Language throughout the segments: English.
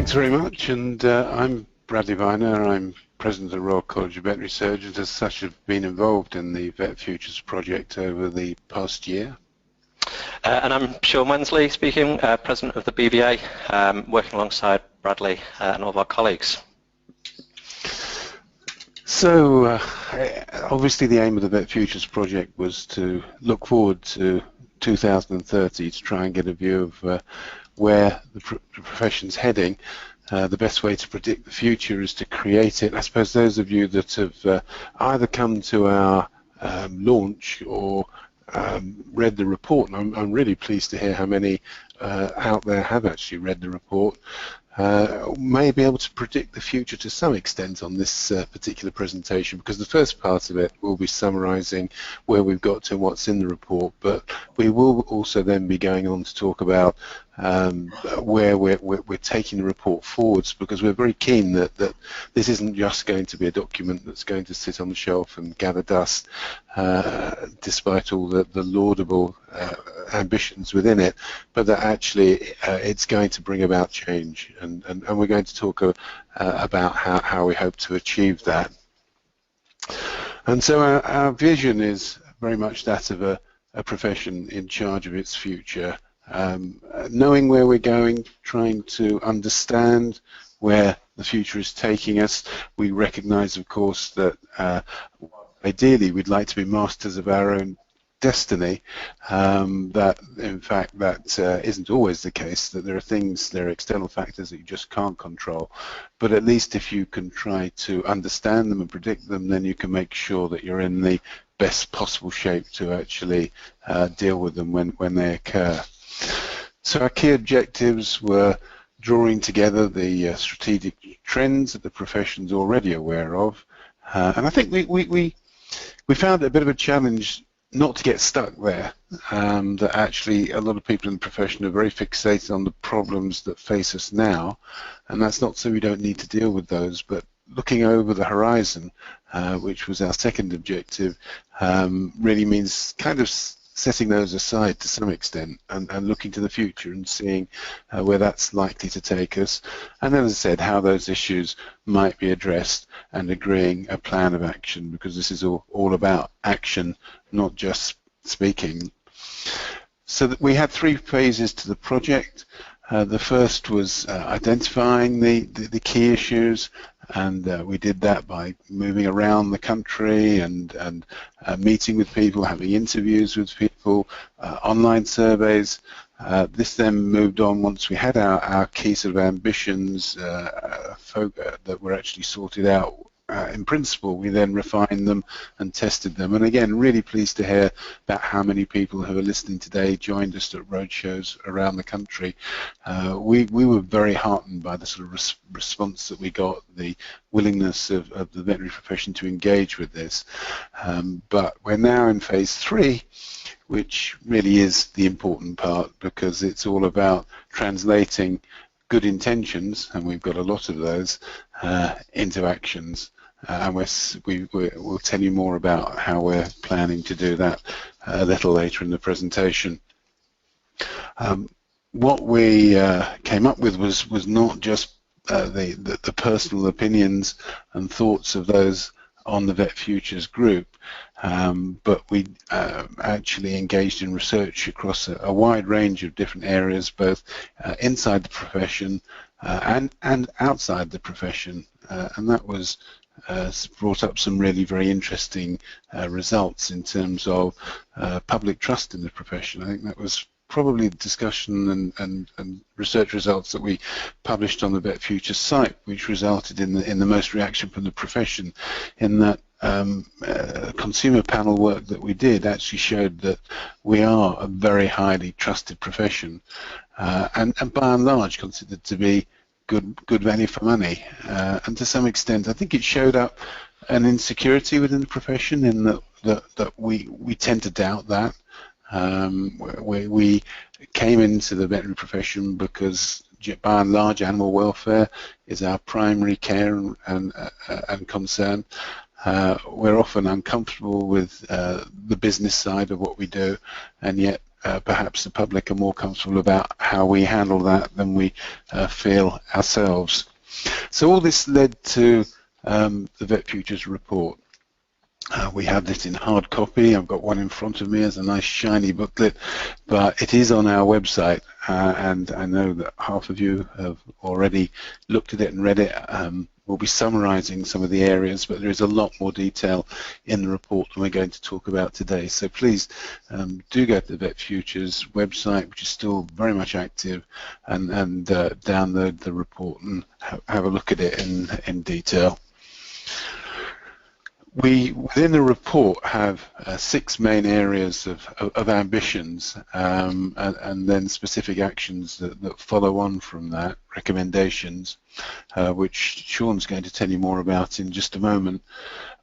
Thanks very much, and I'm Bradley Viner. I'm President of the Royal College of Veterinary Surgeons. As such, have been involved in the Vet Futures project over the past year. And I'm Sean Wensley speaking, President of the BVA, working alongside Bradley and all of our colleagues. So obviously the aim of the Vet Futures project was to look forward to 2030 to try and get a view of where the profession's heading. The best way to predict the future is to create it. I suppose those of you that have either come to our launch or read the report, and I'm really pleased to hear how many out there have actually read the report, may be able to predict the future to some extent on this particular presentation, because the first part of it will be summarising where we've got to and what's in the report, but we will also then be going on to talk about where we're taking the report forwards, because we're very keen that this isn't just going to be a document that's going to sit on the shelf and gather dust, despite all the laudable ambitions within it, but that actually it's going to bring about change, and we're going to talk about how we hope to achieve that. And so our vision is very much that of a profession in charge of its future, knowing where we're going, trying to understand where the future is taking us. We recognise, of course, that ideally we'd like to be masters of our own destiny, that in fact that isn't always the case, that there are external factors that you just can't control, but at least if you can try to understand them and predict them, then you can make sure that you're in the best possible shape to actually deal with them when they occur. So our key objectives were drawing together the strategic trends that the profession's already aware of, and I think we found it a bit of a challenge not to get stuck there, that actually a lot of people in the profession are very fixated on the problems that face us now, and that's not so we don't need to deal with those, but looking over the horizon, which was our second objective, really means kind of setting those aside to some extent and looking to the future and seeing where that's likely to take us, and then, as I said, how those issues might be addressed and agreeing a plan of action, because this is all about action, not just speaking. So that we had three phases to the project. The first was identifying the key issues, and we did that by moving around the country and meeting with people, having interviews with people, online surveys. This then moved on once we had our key sort of ambitions that were actually sorted out. In principle, we then refined them and tested them, and again, really pleased to hear about how many people who are listening today joined us at roadshows around the country. We were very heartened by the sort of response that we got, the willingness of the veterinary profession to engage with this. But we're now in phase 3, which really is the important part, because it's all about translating good intentions, and we've got a lot of those, into actions. And we'll tell you more about how we're planning to do that a little later in the presentation. What we came up with was not just the personal opinions and thoughts of those on the Vet Futures group, but we actually engaged in research across a wide range of different areas, both inside the profession and outside the profession, and that was brought up some really very interesting results in terms of public trust in the profession. I think that was probably the discussion and research results that we published on the Vet Futures site, which resulted in the most reaction from the profession, in that consumer panel work that we did actually showed that we are a very highly trusted profession, and by and large considered to be good value for money, and to some extent I think it showed up an insecurity within the profession, in that we tend to doubt that. We came into the veterinary profession because by and large animal welfare is our primary care and concern. We're often uncomfortable with the business side of what we do, and yet perhaps the public are more comfortable about how we handle that than we feel ourselves. So all this led to the Vet Futures report. We have this in hard copy. I've got one in front of me as a nice shiny booklet, but it is on our website, and I know that half of you have already looked at it and read it. We'll be summarizing some of the areas, but there is a lot more detail in the report than we're going to talk about today. So please do go to the Vet Futures website, which is still very much active, and download the report and have a look at it in detail. We, within the report, have 6 main areas of ambitions, and then specific actions that follow on from that, recommendations, which Sean's going to tell you more about in just a moment.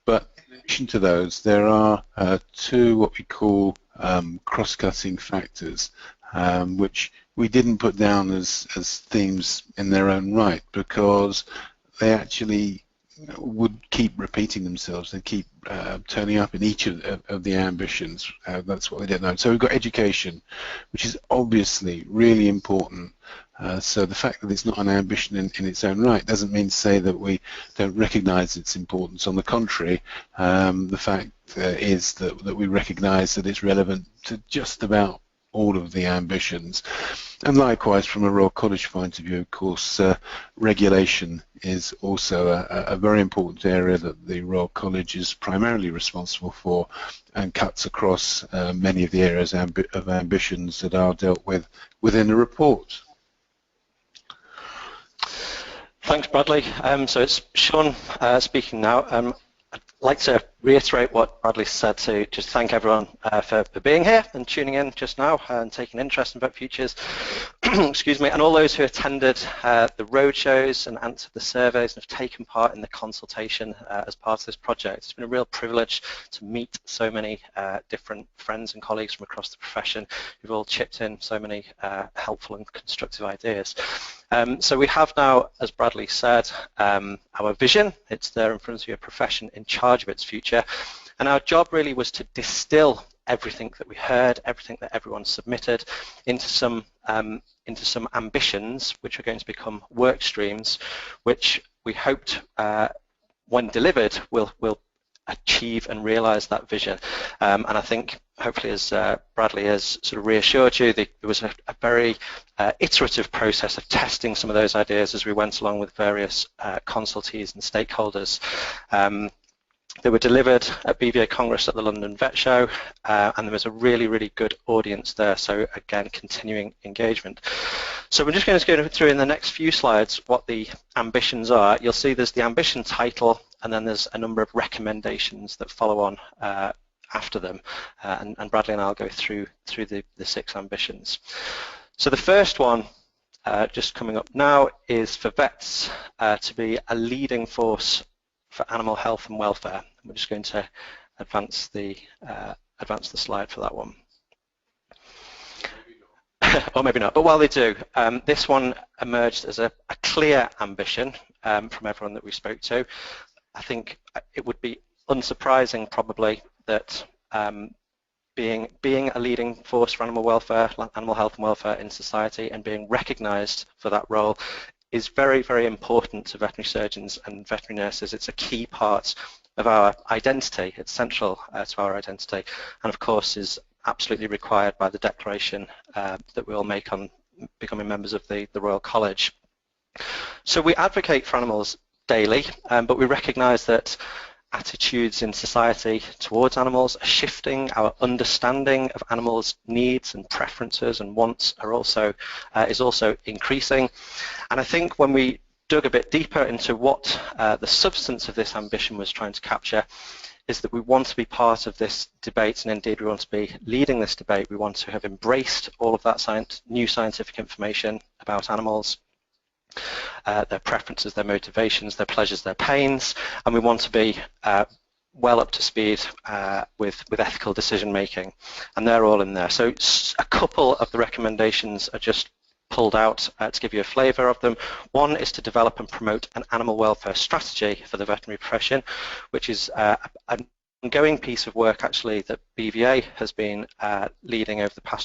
But in addition to those, there are 2 what we call cross-cutting factors, which we didn't put down as themes in their own right, because they actually would keep repeating themselves. They keep turning up in each of the ambitions. That's what we didn't know. So we've got education, which is obviously really important. So the fact that it's not an ambition in its own right doesn't mean to say that we don't recognise its importance. On the contrary, the fact is that we recognise that it's relevant to just about all of the ambitions. And likewise, from a Royal College point of view, of course, regulation is also a very important area that the Royal College is primarily responsible for, and cuts across many of the areas of ambitions that are dealt with within the report. Thanks, Bradley. So it's Sean speaking now. I'd like to reiterate what Bradley said, to just thank everyone for being here and tuning in just now and taking interest in Vet Futures. Excuse me, and all those who attended the roadshows and answered the surveys and have taken part in the consultation as part of this project. It's been a real privilege to meet so many different friends and colleagues from across the profession who've all chipped in so many helpful and constructive ideas. So we have now, as Bradley said, our vision. It's there in front of you, a profession in charge of its future. And our job really was to distill everything that we heard, everything that everyone submitted, into some ambitions, which are going to become work streams, which we hoped, when delivered, will achieve and realise that vision. And I think, hopefully, as Bradley has sort of reassured you, there was a very iterative process of testing some of those ideas as we went along with various consultees and stakeholders. They were delivered at BVA Congress at the London Vet Show, and there was a really, really good audience there, so again, continuing engagement. So we're just going to go through in the next few slides what the ambitions are. You'll see there's the ambition title, and then there's a number of recommendations that follow on after them, and Bradley and I'll go through the 6 ambitions. So the first one, just coming up now, is for vets to be a leading force for animal health and welfare. We're just going to advance the slide for that one. Or maybe not, but while they do, this one emerged as a clear ambition from everyone that we spoke to. I think it would be unsurprising probably that being a leading force for animal welfare, animal health and welfare in society, and being recognised for that role is very, very important to veterinary surgeons and veterinary nurses. It's a key part of our identity. It's central to our identity, and of course is absolutely required by the declaration that we all make on becoming members of the Royal College. So we advocate for animals daily, but we recognise that attitudes in society towards animals are shifting. Our understanding of animals' needs and preferences and wants are is also increasing. And I think when we dug a bit deeper into what the substance of this ambition was trying to capture, is that we want to be part of this debate, and indeed we want to be leading this debate. We want to have embraced all of that new scientific information about animals, their preferences, their motivations, their pleasures, their pains, and we want to be well up to speed with ethical decision making, and they're all in there. So a couple of the recommendations are just pulled out to give you a flavour of them. One is to develop and promote an animal welfare strategy for the veterinary profession, which is an ongoing piece of work actually that BVA has been leading over the past